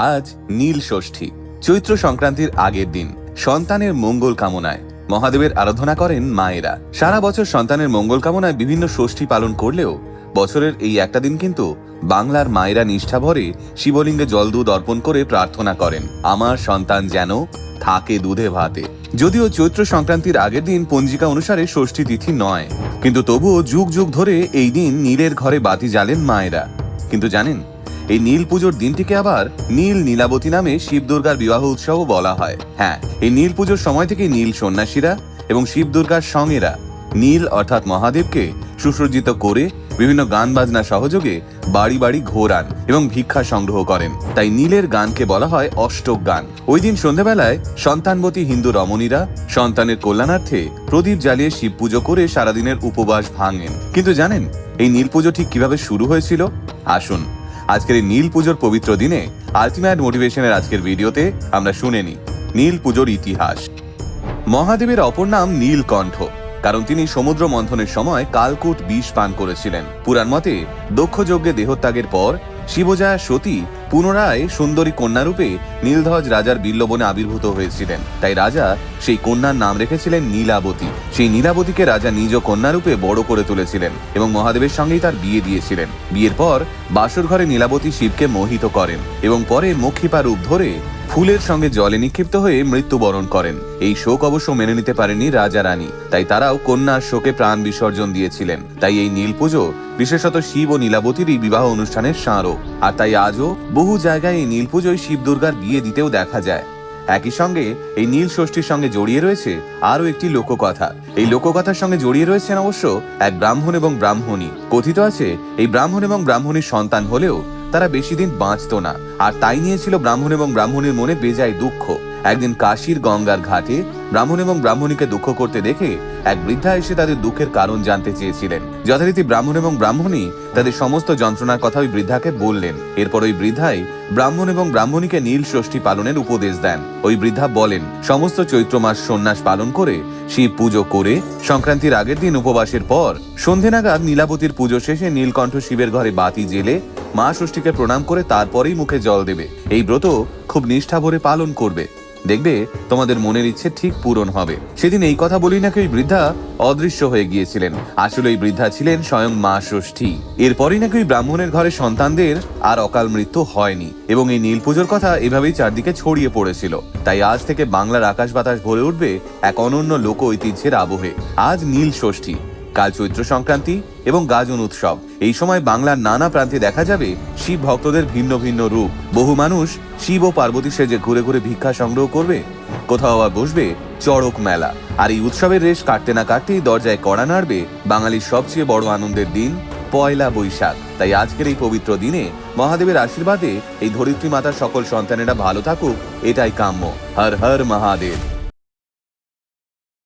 আজ নীল ষষ্ঠী, চৈত্র সংক্রান্তির আগের দিন। সন্তানের মঙ্গল কামনায় মহাদেবের আরাধনা করেন মায়েরা। সারা বছর সন্তানের মঙ্গল কামনায় বিভিন্ন ষষ্ঠী পালন করলেও বছরের এই একটা দিন কিন্তু বাংলার মায়েরা নিষ্ঠা ভরে শিবলিঙ্গে জল দুধ অর্পণ করে প্রার্থনা করেন, আমার সন্তান যেন থাকে দুধে ভাতে। যদিও চৈত্র সংক্রান্তির আগের দিন পঞ্জিকা অনুসারে ষষ্ঠী তিথি নয়, কিন্তু তবুও যুগ যুগ ধরে এই দিন নীলের ঘরে বাতি জ্বালেন মায়েরা। কিন্তু জানেন, এই নীল পুজোর দিনটিকে আবার নীল নীলাবতী নামে শিব দুর্গার বিবাহ উৎসব বলা হয়। হ্যাঁ, এই নীল পুজোর সময় থেকে নীল সন্ন্যাসীরা এবং শিব দুর্গার সঙ্গেরা নীল অর্থাৎ মহাদেবকে সুসজ্জিত করে বিভিন্ন গান বাজনা সহযোগে বাড়ি বাড়ি ঘোরান এবং ভিক্ষা সংগ্রহ করেন। তাই নীলের গানকে বলা হয় অষ্টক গান। ওই দিন সন্ধ্যাবেলায় সন্তানবতী হিন্দু রমণীরা সন্তানের কল্যাণার্থে প্রদীপ জ্বালিয়ে শিব পুজো করে সারাদিনের উপবাস ভাঙেন। কিন্তু জানেন, এই নীল পুজো ঠিক কিভাবে শুরু হয়েছিল? আসুন আজকের এই নীল পুজোর পবিত্র দিনে আলটিমেট মোটিভেশনের আজকের ভিডিওতে আমরা শুনে নিই নীল পুজোর ইতিহাস। মহাদেবের অপর নাম নীলকণ্ঠ, কারণ তিনি সমুদ্র মন্থনের সময় কালকূট বিষ পান করেছিলেন। পুরাণ মতে দক্ষ যজ্ঞে দেহত্যাগের পর শিবজয়া সতী পুনরায় সুন্দরী কন্যারূপে নীলধ্বজ রাজার বিল্লবনে আবির্ভূত হয়েছিলেন। তাই রাজা সেই কন্যার নাম রেখেছিলেন নীলাবতী। সেই নীলাবতীকে রাজা নিজ কন্যারূপে বড় করে তুলেছিলেন এবং মহাদেবের সঙ্গেই তার বিয়ে দিয়েছিলেন। বিয়ের পর বাসর ঘরে নীলাবতী শিবকে মোহিত করেন এবং পরে মক্ষিপা রূপ ধরে ফুলের সঙ্গে জলে নিক্ষিপ্ত হয়ে মৃত্যুবরণ করেন। এই শোক অবশ্য মেনে নিতে পারেনি রাজা রানী, তাই তারাও কন্যার শোকে প্রাণ বিসর্জন দিয়েছিলেন। তাই এই নীল পুজো বিশেষত শিব ও নীলাবতীরই বিবাহ অনুষ্ঠানের স্মারক। আর তাই আজও বহু জায়গায় এই নীল পুজোয় শিব দুর্গার বিয়ে দিতেও দেখা যায়। একই সঙ্গে এই নীল ষষ্ঠীর সঙ্গে জড়িয়ে রয়েছে আরও একটি লোককথা। এই লোককথার সঙ্গে জড়িয়ে রয়েছেন অবশ্য এক ব্রাহ্মণ এবং ব্রাহ্মণী। কথিত আছে এই ব্রাহ্মণ এবং ব্রাহ্মণীর সন্তান হলেও তারা বেশি দিন বাঁচত না, আর তাই নিয়েছিল ব্রাহ্মণ এবং ব্রাহ্মণীর মনে বেজায় দুঃখ। একদিন কাশীর গঙ্গার ঘাটে ব্রাহ্মণ এবং ব্রাহ্মণীকে দুঃখ করতে দেখে এক বৃদ্ধা এসে তাদের দুঃখের কারণ জানতে চেয়েছিলেন। যথারীতি ব্রাহ্মণ এবং ব্রাহ্মণী তাদের সমস্ত যন্ত্রণার কথা ওই বৃদ্ধাকে বললেন। এরপর ওই বৃদ্ধাই ব্রাহ্মণ এবং ব্রাহ্মণীকে নীল ষষ্ঠী পালনের উপদেশ দেন। ওই বৃদ্ধা বলেন, সমস্ত চৈত্র মাস সন্ন্যাস পালন করে শিব পুজো করে সংক্রান্তির আগের দিন উপবাসের পর সন্ধে নাগাদ নীলাবতীর পুজো শেষে নীলকণ্ঠ শিবের ঘরে বাতি জেলে মা ষষ্ঠীকে প্রণাম করে তারপরেই মুখে জল দেবে। এই ব্রত খুব নিষ্ঠা ভরে পালন করবে, দেখবে তোমাদের মনের ইচ্ছে ঠিক পূরণ হবে। সেদিন এই কথা বলি নাকি ওই বৃদ্ধা অদৃশ্য হয়ে গিয়েছিলেন। আসলে ওই বৃদ্ধা ছিলেন স্বয়ং মা ষষ্ঠী। এরপরই নাকি ওই ব্রাহ্মণের ঘরে সন্তানদের আর অকাল মৃত্যু হয়নি এবং এই নীল পুজোর কথা এভাবেই চারদিকে ছড়িয়ে পড়েছিল। তাই আজ থেকে বাংলার আকাশ বাতাস ভরে উঠবে এক অনন্য লোক ঐতিহ্যের আবহে। আজ নীল ষষ্ঠী, কাল চৈত্র সংক্রান্তি এবং গাজন উৎসব। এই সময় বাংলার নানা প্রান্তে দেখা যাবে শিব ভক্তদের ভিন্ন ভিন্ন রূপ। বহু মানুষ শিব ও পার্বতী সেজে ঘুরে ঘুরে ভিক্ষা সংগ্রহ করবে, কোথাও আবার বসবে চড়ক মেলা। আর এই উৎসবের রেশ কাটতে না কাটতেই দরজায় কড়া নাড়বে বাঙালির সবচেয়ে বড় আনন্দের দিন পয়লা বৈশাখ। তাই আজকের এই পবিত্র দিনে মহাদেবের আশীর্বাদে এই ধরিত্রী মাতার সকল সন্তানেরা ভালো থাকুক, এটাই কাম্য। হর হর মহাদেব।